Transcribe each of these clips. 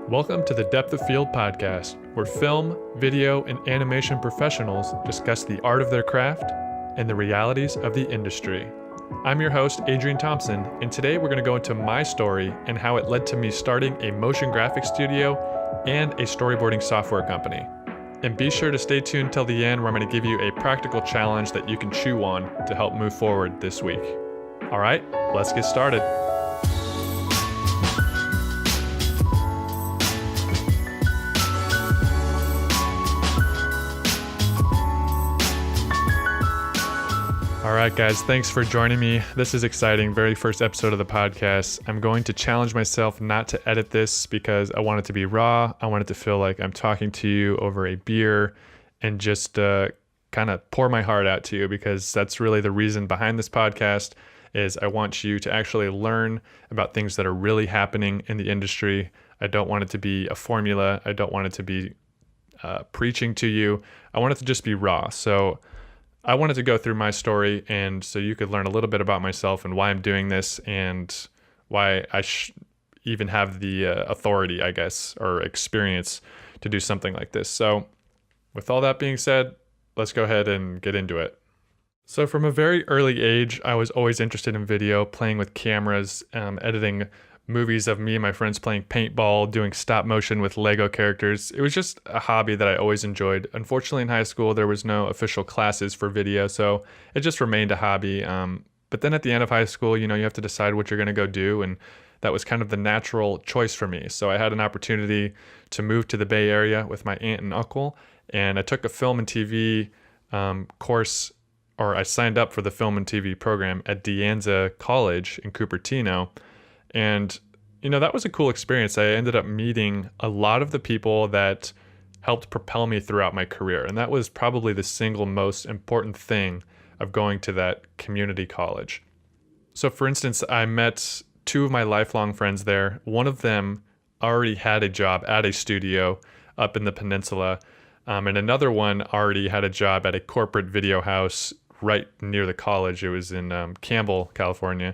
Welcome to the Depth of Field podcast, where film, video, and animation professionals discuss the art of their craft and the realities of the industry. I'm your host, Adrian Thompson, and today we're going to go into my story and how it led to me starting a motion graphics studio and a storyboarding software company. And be sure to stay tuned till the end, where I'm going to give you a practical challenge that you can chew on to help move forward this week. All right, let's get started. All right, guys, thanks for joining me. This is exciting. Very first episode of the podcast. I'm going to challenge myself not to edit this because I want it to be raw. I want it to feel like I'm talking to you over a beer and just kind of pour my heart out to you, because that's really the reason behind this podcast. Is I want you to actually learn about things that are really happening in the industry. I don't want it to be a formula. I don't want it to be preaching to you. I want it to just be raw. So I wanted to go through my story, and so you could learn a little bit about myself and why I'm doing this and why I even have the authority, I guess, or experience to do something like this. So with all that being said, let's go ahead and get into it. So from a very early age, I was always interested in video, playing with cameras, editing movies of me and my friends playing paintball, doing stop motion with Lego characters. It was just a hobby that I always enjoyed. Unfortunately, in high school, there was no official classes for video, so it just remained a hobby. But then at the end of high school, you have to decide what you're going to go do, and that was kind of the natural choice for me. So I had an opportunity to move to the Bay Area with my aunt and uncle, and I took a film and TV course, or I signed up for the film and TV program at De Anza College in Cupertino. And, that was a cool experience. I ended up meeting a lot of the people that helped propel me throughout my career. And that was probably the single most important thing of going to that community college. So for instance, I met two of my lifelong friends there. One of them already had a job at a studio up in the peninsula. And another one already had a job at a corporate video house right near the college. It was in Campbell, California.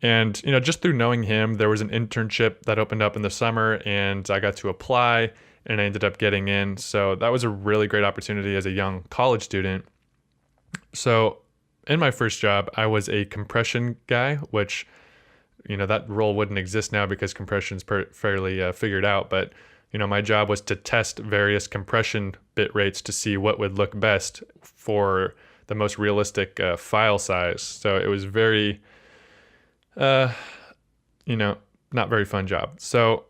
And, just through knowing him, there was an internship that opened up in the summer, and I got to apply, and I ended up getting in. So that was a really great opportunity as a young college student. So in my first job, I was a compression guy, which, that role wouldn't exist now because compression's fairly figured out. But, my job was to test various compression bit rates to see what would look best for the most realistic file size. So it was very not very fun job. So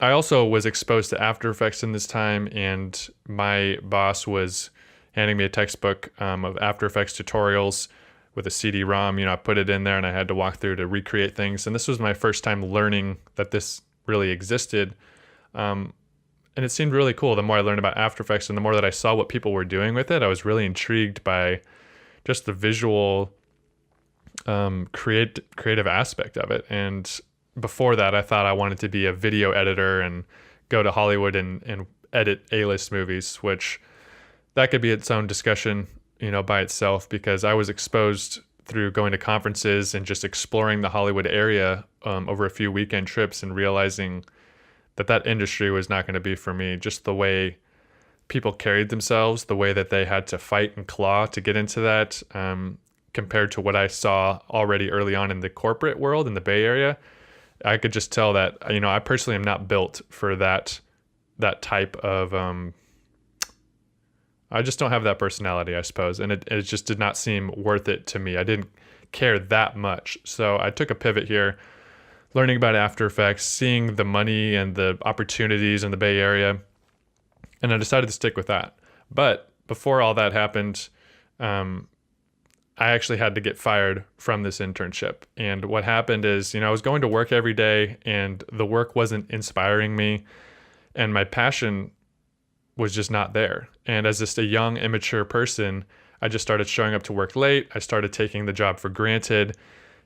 I also was exposed to After Effects in this time, and my boss was handing me a textbook of After Effects tutorials with a CD-ROM. I put it in there and I had to walk through to recreate things. And this was my first time learning that this really existed. And it seemed really cool. The more I learned about After Effects and the more that I saw what people were doing with it, I was really intrigued by just the visual creative aspect of it. And before that, I thought I wanted to be a video editor and go to Hollywood and edit A-list movies, which that could be its own discussion, by itself, because I was exposed through going to conferences and just exploring the Hollywood area over a few weekend trips, and realizing that industry was not going to be for me. Just the way people carried themselves, the way that they had to fight and claw to get into that, compared to what I saw already early on in the corporate world in the Bay Area, I could just tell that, I personally am not built for that type of, I just don't have that personality, I suppose. And it just did not seem worth it to me. I didn't care that much. So I took a pivot here, learning about After Effects, seeing the money and the opportunities in the Bay Area, and I decided to stick with that. But before all that happened, I actually had to get fired from this internship. And what happened is, I was going to work every day, and the work wasn't inspiring me, and my passion was just not there. And as just a young, immature person, I just started showing up to work late. I started taking the job for granted,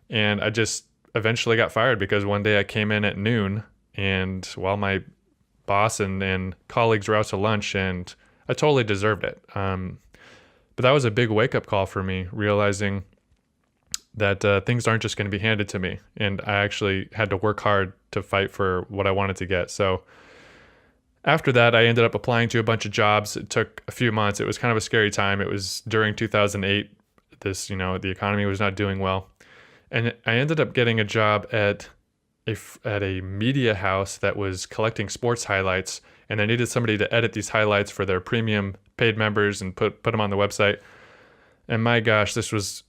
and I just eventually got fired because one day I came in at noon, and while my boss and colleagues were out to lunch, and I totally deserved it. But that was a big wake-up call for me, realizing that things aren't just going to be handed to me. And I actually had to work hard to fight for what I wanted to get. So After that, I ended up applying to a bunch of jobs. It took a few months. It was kind of a scary time. It was during 2008. The economy was not doing well. And I ended up getting a job at a media house that was collecting sports highlights, and they needed somebody to edit these highlights for their premium paid members and put them on the website. And my gosh, this was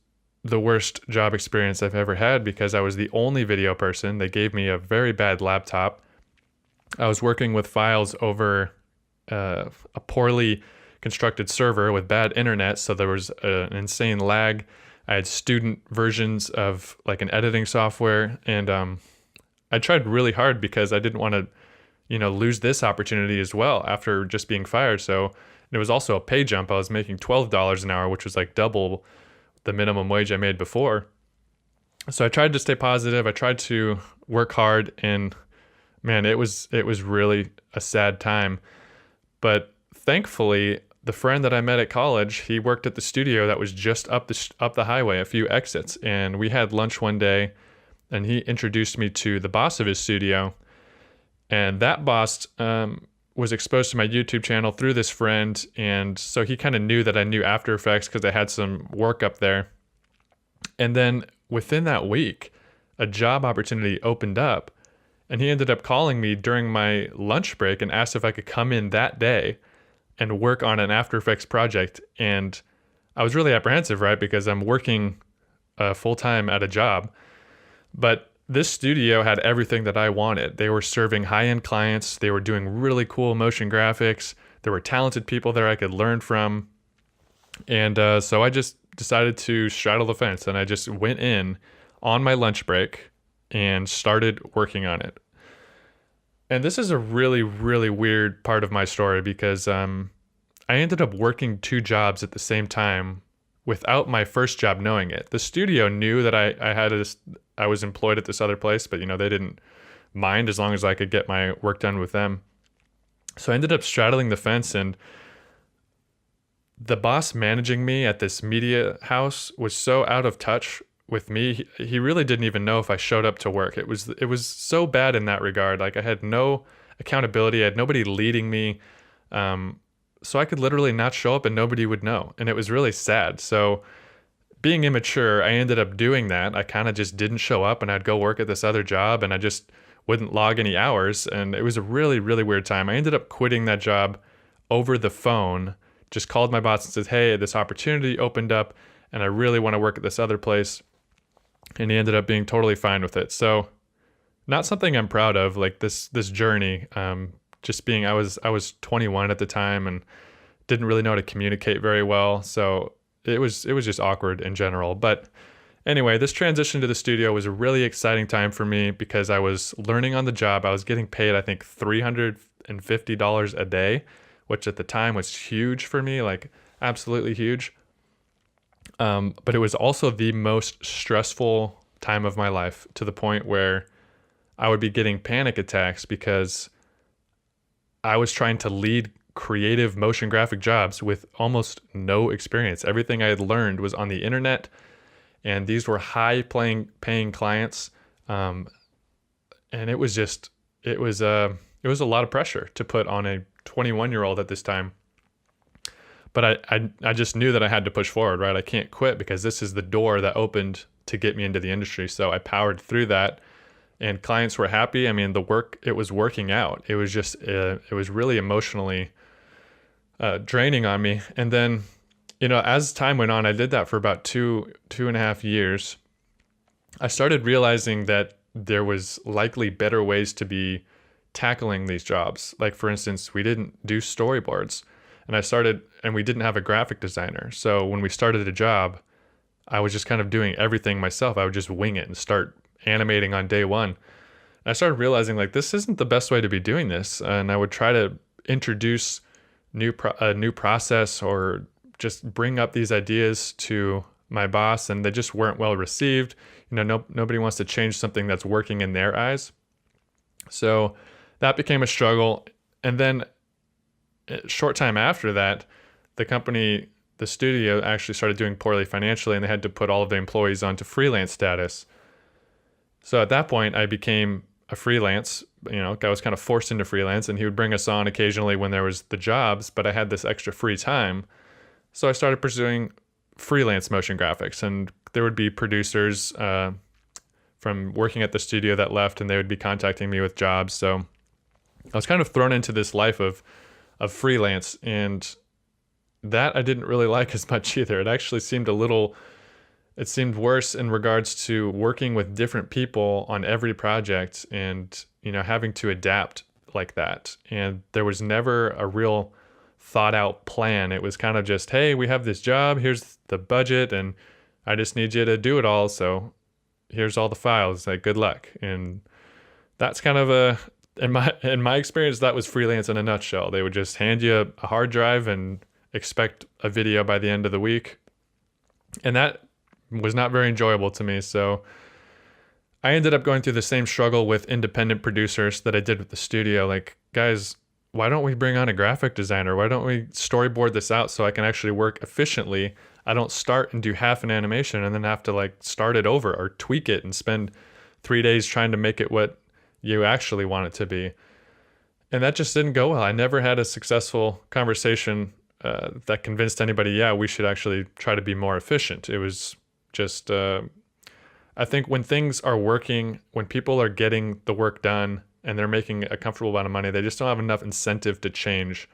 the worst job experience I've ever had because I was the only video person. They gave me a very bad laptop. I was working with files over a poorly constructed server with bad internet, so there was an insane lag. I had student versions of like an editing software, and I tried really hard because I didn't want to, lose this opportunity as well after just being fired. So it was also a pay jump. I was making $12 an hour, which was like double the minimum wage I made before. So I tried to stay positive. I tried to work hard, and man, it was really a sad time. But thankfully, the friend that I met at college, he worked at the studio that was just up the highway, a few exits, and we had lunch one day, and he introduced me to the boss of his studio, and that boss was exposed to my YouTube channel through this friend, and so he kind of knew that I knew After Effects because I had some work up there. And then within that week, a job opportunity opened up, and he ended up calling me during my lunch break and asked if I could come in that day and work on an After Effects project. And I was really apprehensive, right? Because I'm working full-time at a job. But this studio had everything that I wanted. They were serving high-end clients. They were doing really cool motion graphics. There were talented people there I could learn from. And so I just decided to straddle the fence, and I just went in on my lunch break and started working on it. And this is a really, really weird part of my story because I ended up working two jobs at the same time without my first job knowing it. The studio knew that I was employed at this other place, but they didn't mind as long as I could get my work done with them. So I ended up straddling the fence, and the boss managing me at this media house was so out of touch with me. He really didn't even know if I showed up to work. It was so bad in that regard. Like, I had no accountability. I had nobody leading me. So I could literally not show up and nobody would know. And it was really sad. So being immature, I ended up doing that. I kind of just didn't show up, and I'd go work at this other job, and I just wouldn't log any hours. And it was a really, really weird time. I ended up quitting that job over the phone, just called my boss and said, hey, this opportunity opened up and I really want to work at this other place. And he ended up being totally fine with it. So not something I'm proud of, like this journey. Just being, I was 21 at the time and didn't really know how to communicate very well. So it was just awkward in general. But anyway, this transition to the studio was a really exciting time for me because I was learning on the job. I was getting paid, I think, $350 a day, which at the time was huge for me, like absolutely huge. But it was also the most stressful time of my life, to the point where I would be getting panic attacks because I was trying to lead creative motion graphic jobs with almost no experience. Everything I had learned was on the internet, and these were paying clients. And it was a lot of pressure to put on a 21-year-old at this time. But I just knew that I had to push forward, right? I can't quit because this is the door that opened to get me into the industry. So I powered through that, and clients were happy. I mean, it was working out. It was just, it was really emotionally draining on me. And then, as time went on, I did that for about two and a half years. I started realizing that there was likely better ways to be tackling these jobs. Like, for instance, we didn't do storyboards. And we didn't have a graphic designer. So when we started a job, I was just kind of doing everything myself. I would just wing it and start animating on day one. And I started realizing, like, this isn't the best way to be doing this. And I would try to introduce a new process or just bring up these ideas to my boss, and they just weren't well received. Nobody wants to change something that's working in their eyes. So that became a struggle. And then a short time after that, the studio actually started doing poorly financially, and they had to put all of the employees onto freelance status. So at that point, I became a freelance, I was kind of forced into freelance, and he would bring us on occasionally when there was the jobs, but I had this extra free time. So I started pursuing freelance motion graphics, and there would be producers from working at the studio that left, and they would be contacting me with jobs. So I was kind of thrown into this life of freelance, and that I didn't really like as much either. It actually seemed it seemed worse in regards to working with different people on every project and, having to adapt like that. And there was never a real thought out plan. It was kind of just, hey, we have this job, here's the budget, and I just need you to do it all. So here's all the files, like, good luck. And that's kind of in my experience, that was freelance in a nutshell. They would just hand you a hard drive and expect a video by the end of the week. And that was not very enjoyable to me. So I ended up going through the same struggle with independent producers that I did with the studio. Like, guys, why don't we bring on a graphic designer? Why don't we storyboard this out so I can actually work efficiently? I don't start and do half an animation and then have to start it over or tweak it and spend 3 days trying to make it what you actually want it to be. And that just didn't go well. I never had a successful conversation that convinced anybody, yeah, we should actually try to be more efficient. It was just, I think when things are working, when people are getting the work done and they're making a comfortable amount of money, they just don't have enough incentive to change.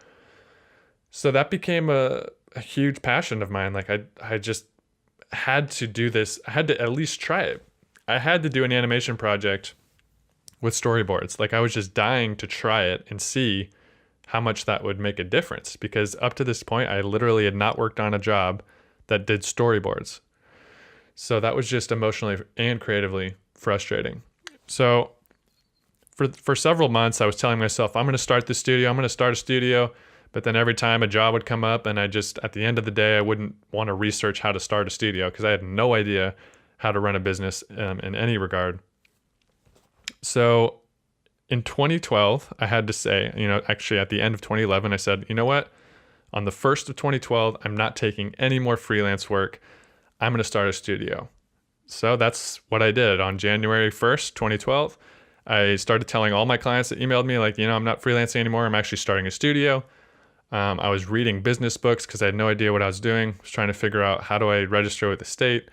So that became a huge passion of mine. I just had to do this. I had to at least try it. I had to do an animation project with storyboards. I was just dying to try it and see how much that would make a difference, because up to this point, I literally had not worked on a job that did storyboards. So that was just emotionally and creatively frustrating. So for several months, I was telling myself, I'm going to start the studio. I'm going to start a studio. But then every time a job would come up, and at the end of the day, I wouldn't want to research how to start a studio because I had no idea how to run a business in any regard. So in 2012, I had to say, actually at the end of 2011, I said, you know what? On the 1st of 2012, I'm not taking any more freelance work. I'm going to start a studio. So that's what I did. On January 1st, 2012, I started telling all my clients that emailed me, I'm not freelancing anymore. I'm actually starting a studio. I was reading business books because I had no idea what I was doing. I was trying to figure out, how do I register with the state?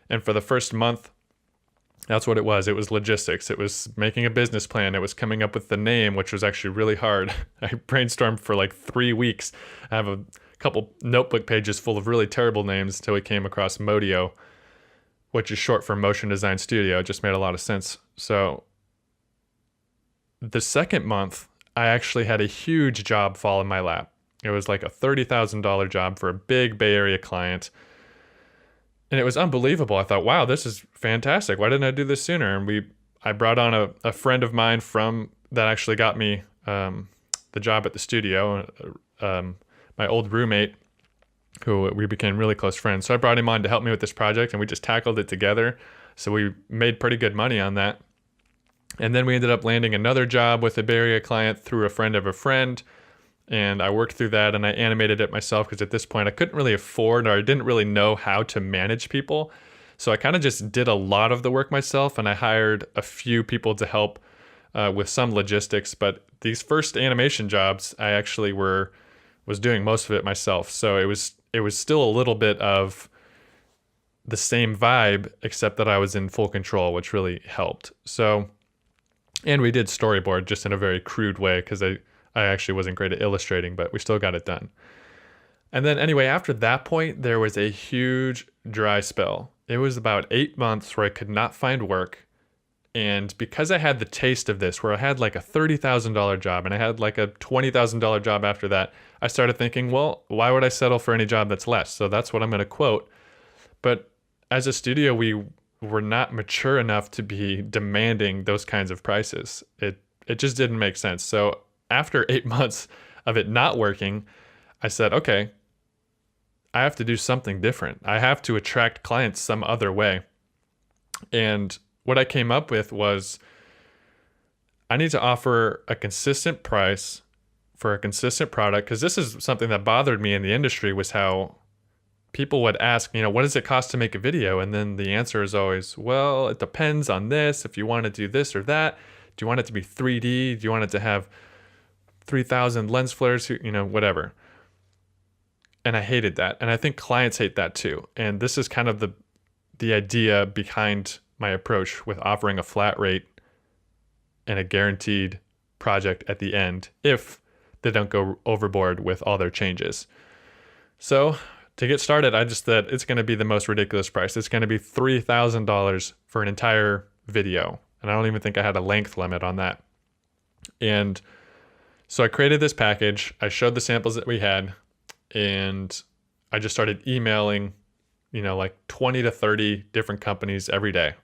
And for the first month, that's what it was. It was logistics. It was making a business plan. It was coming up with the name, which was actually really hard. I brainstormed for 3 weeks. I have a couple notebook pages full of really terrible names until we came across Modio, which is short for Motion Design Studio. It just made a lot of sense. So the second month, I actually had a huge job fall in my lap. It was like a $30,000 job for a big Bay Area client. And it was unbelievable. I thought, wow, this is fantastic. Why didn't I do this sooner? And I brought on a friend of mine that actually got me the job at the studio, my old roommate, who we became really close friends. So I brought him on to help me with this project, and we just tackled it together. So we made pretty good money on that. And then we ended up landing another job with a Bay Area client through a friend of a friend. And I worked through that, and I animated it myself because at this point I couldn't really afford, or I didn't really know how to manage people. So I kind of just did a lot of the work myself, and I hired a few people to help with some logistics. But these first animation jobs, I actually was doing most of it myself. So it was still a little bit of the same vibe, except that I was in full control, which really helped. So, and we did storyboard just in a very crude way because I actually wasn't great at illustrating, but we still got it done. And then anyway, after that point, there was a huge dry spell. It was about 8 months where I could not find work. And because I had the taste of this, where I had a $30,000 job and I had a $20,000 job after that, I started thinking, well, why would I settle for any job that's less? So that's what I'm going to quote. But as a studio, we were not mature enough to be demanding those kinds of prices. It just didn't make sense. So after 8 months of it not working, I said, okay, I have to do something different. I have to attract clients some other way. And what I came up with was, I need to offer a consistent price for a consistent product, because this is something that bothered me in the industry, was how people would ask, what does it cost to make a video? And then the answer is always, well, it depends on this, if you want to do this or that. Do you want it to be 3D? Do you want it to have 3,000 lens flares? Whatever. And I hated that. And I think clients hate that too. And this is kind of the idea behind my approach with offering a flat rate and a guaranteed project at the end if they don't go overboard with all their changes. So to get started, I just said it's going to be the most ridiculous price. It's going to be $3,000 for an entire video. And I don't even think I had a length limit on that. And so I created this package. I showed the samples that we had, and I just started emailing, like 20 to 30 different companies every day.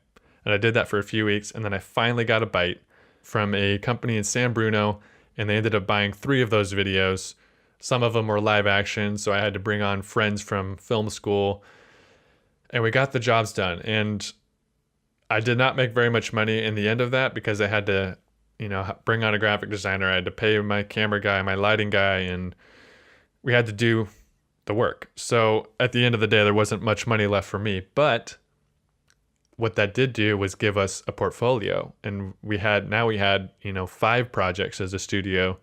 And I did that for a few weeks. And then I finally got a bite from a company in San Bruno, and they ended up buying 3 of those videos. Some of them were live action, so I had to bring on friends from film school, and we got the jobs done. And I did not make very much money in the end of that because I had to, bring on a graphic designer. I had to pay my camera guy, my lighting guy, and we had to do the work. So at the end of the day, there wasn't much money left for me, but what that did do was give us a portfolio, and we had 5 projects as a studio.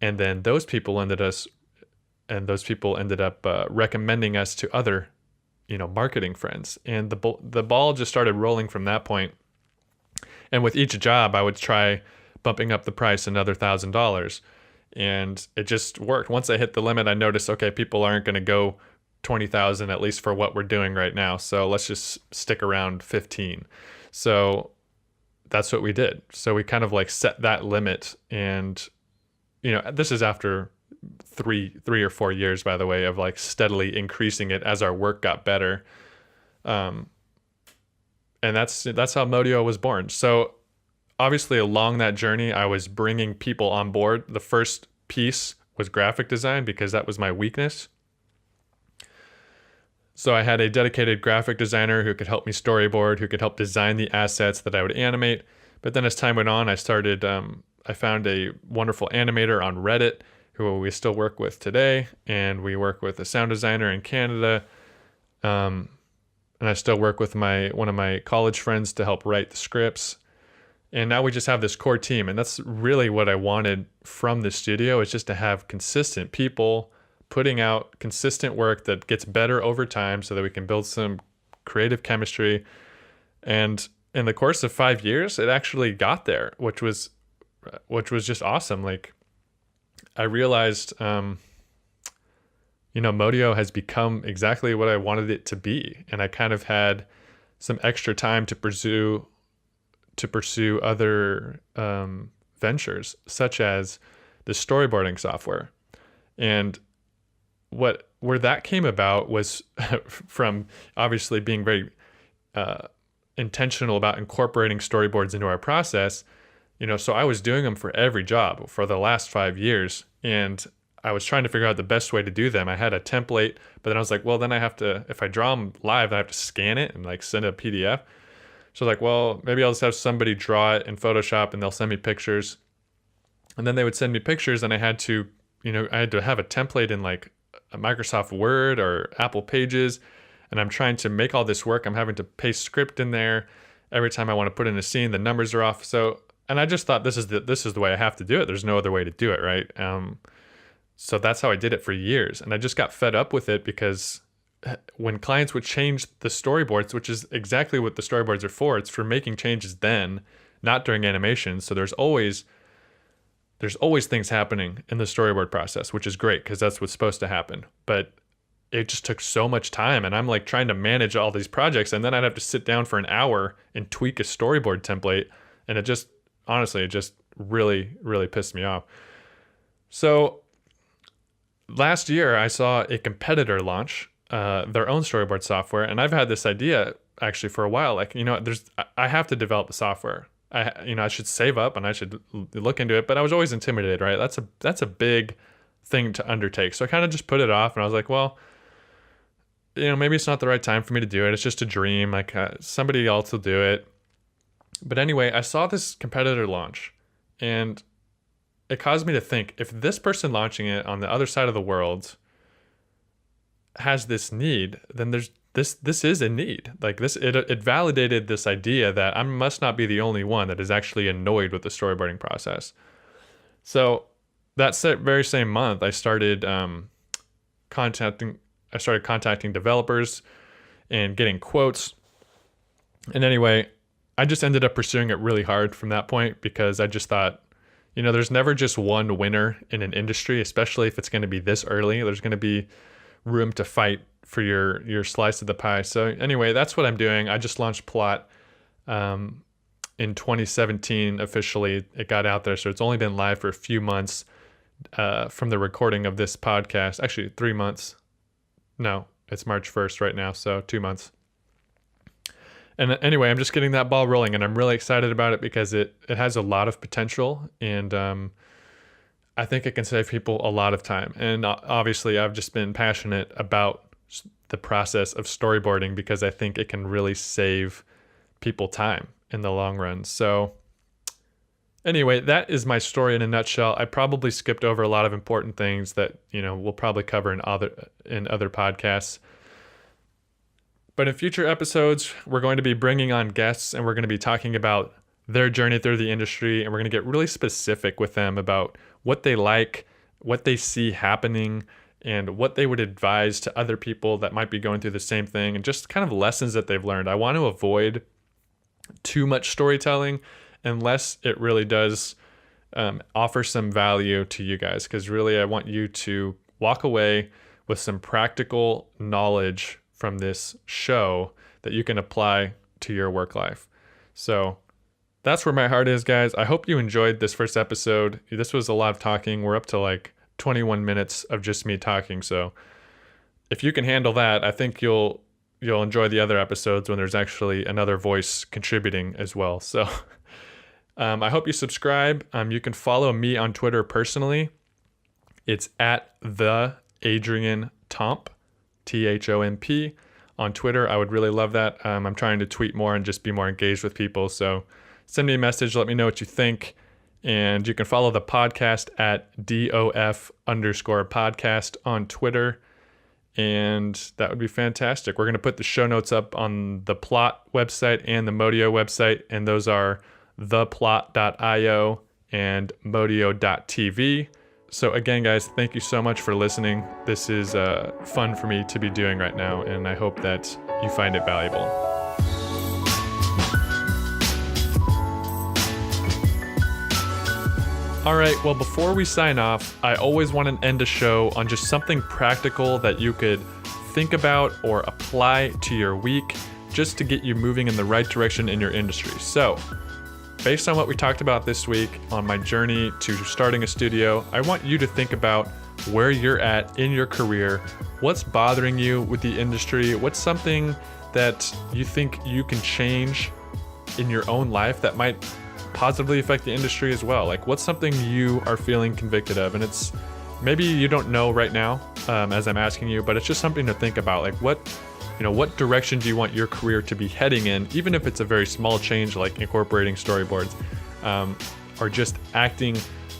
And then those people ended up recommending us to other, marketing friends. And the ball just started rolling from that point. And with each job, I would try bumping up the price another $1,000. And it just worked. Once I hit the limit, I noticed, okay, people aren't going to go 20,000 at least for what we're doing right now. So let's just stick around 15. So that's what we did. So we kind of like set that limit. And this is after three or 4 years, by the way, of like steadily increasing it as our work got better. And that's how Modio was born. So obviously along that journey, I was bringing people on board. The first piece was graphic design because that was my weakness. So I had a dedicated graphic designer who could help me storyboard, who could help design the assets that I would animate. But then as time went on, I found a wonderful animator on Reddit who we still work with today. And we work with a sound designer in Canada. And I still work with one of my college friends to help write the scripts. And now we just have this core team. And that's really what I wanted from the studio, is just to have consistent people putting out consistent work that gets better over time so that we can build some creative chemistry. And in the course of 5 years, it actually got there, which was just awesome. Like, I realized, Modio has become exactly what I wanted it to be. And I kind of had some extra time to pursue other ventures, such as the storyboarding software. And where that came about was from obviously being very intentional about incorporating storyboards into our process. So I was doing them for every job for the last 5 years, and I was trying to figure out the best way to do them. I had a template, but then I was like, well, then I have to, if I draw them live, I have to scan it and like send a PDF. So like, well, maybe I'll just have somebody draw it in Photoshop and they'll send me pictures. And then they would send me pictures, and I had to have a template in like a Microsoft Word or Apple Pages. And I'm trying to make all this work. I'm having to paste script in there every time I want to put in a scene. The numbers are off. So, and I just thought this is the way I have to do it. There's no other way to do it, right? So that's how I did it for years. And I just got fed up with it because when clients would change the storyboards, which is exactly what the storyboards are for, it's for making changes then, not during animation. So there's always things happening in the storyboard process, which is great because that's what's supposed to happen. But it just took so much time, and I'm like trying to manage all these projects, and then I'd have to sit down for an hour and tweak a storyboard template. And it just really, really pissed me off. So last year I saw a competitor launch their own storyboard software. And I've had this idea actually for a while, like, I have to develop the software. I should save up and I should look into it, but I was always intimidated, right? That's a big thing to undertake. So I kind of just put it off, and I was like, well, maybe it's not the right time for me to do it. It's just a dream. Like somebody else will do it. But anyway, I saw this competitor launch, and it caused me to think, if this person launching it on the other side of the world has this need, then this is a need. Like it validated this idea that I must not be the only one that is actually annoyed with the storyboarding process. So that very same month, I started contacting developers and getting quotes. And anyway, I just ended up pursuing it really hard from that point, because I just thought, there's never just one winner in an industry, especially if it's going to be this early. There's going to be room to fight for your slice of the pie. So anyway, that's what I'm doing. I just launched Plot in 2017 officially. It got out there, so it's only been live for a few months from the recording of this podcast. Actually, 3 months. No, it's March 1st right now, so 2 months. And anyway, I'm just getting that ball rolling, and I'm really excited about it because it has a lot of potential, and I think it can save people a lot of time. And obviously, I've just been passionate about the process of storyboarding because I think it can really save people time in the long run. So anyway, that is my story in a nutshell. I probably skipped over a lot of important things that, we'll probably cover in other podcasts. But in future episodes, we're going to be bringing on guests, and we're going to be talking about their journey through the industry, and we're going to get really specific with them about what they like, what they see happening, and what they would advise to other people that might be going through the same thing, and just kind of lessons that they've learned. I want to avoid too much storytelling unless it really does offer some value to you guys, because really I want you to walk away with some practical knowledge from this show that you can apply to your work life. So that's where my heart is, guys. I hope you enjoyed this first episode. This was a lot of talking. We're up to like 21 minutes of just me talking. So if you can handle that, I think you'll enjoy the other episodes when there's actually another voice contributing as well. So I hope you subscribe. You can follow me on Twitter personally. It's at the Adrian Thomp, THOMP on Twitter. I would really love that. I'm trying to tweet more and just be more engaged with people. So send me a message. Let me know what you think. And you can follow the podcast at DOF_podcast on Twitter. And that would be fantastic. We're going to put the show notes up on the Plot website and the Modio website. And those are theplot.io and modio.tv. So again, guys, thank you so much for listening. This is fun for me to be doing right now, and I hope that you find it valuable. All right, well, before we sign off, I always want to end a show on just something practical that you could think about or apply to your week just to get you moving in the right direction in your industry. So, based on what we talked about this week on my journey to starting a studio, I want you to think about where you're at in your career, what's bothering you with the industry, what's something that you think you can change in your own life that might positively affect the industry as well. Like, what's something you are feeling convicted of? And it's maybe you don't know right now as I'm asking you, but it's just something to think about. Like, what direction do you want your career to be heading in, even if it's a very small change like incorporating storyboards or just acting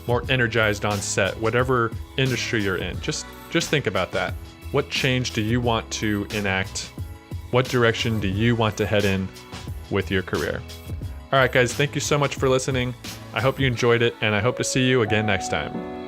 more energized on set, whatever industry you're in. Just think about that. What change do you want to enact? What direction do you want to head in with your career? All right, guys, thank you so much for listening. I hope you enjoyed it, and I hope to see you again next time.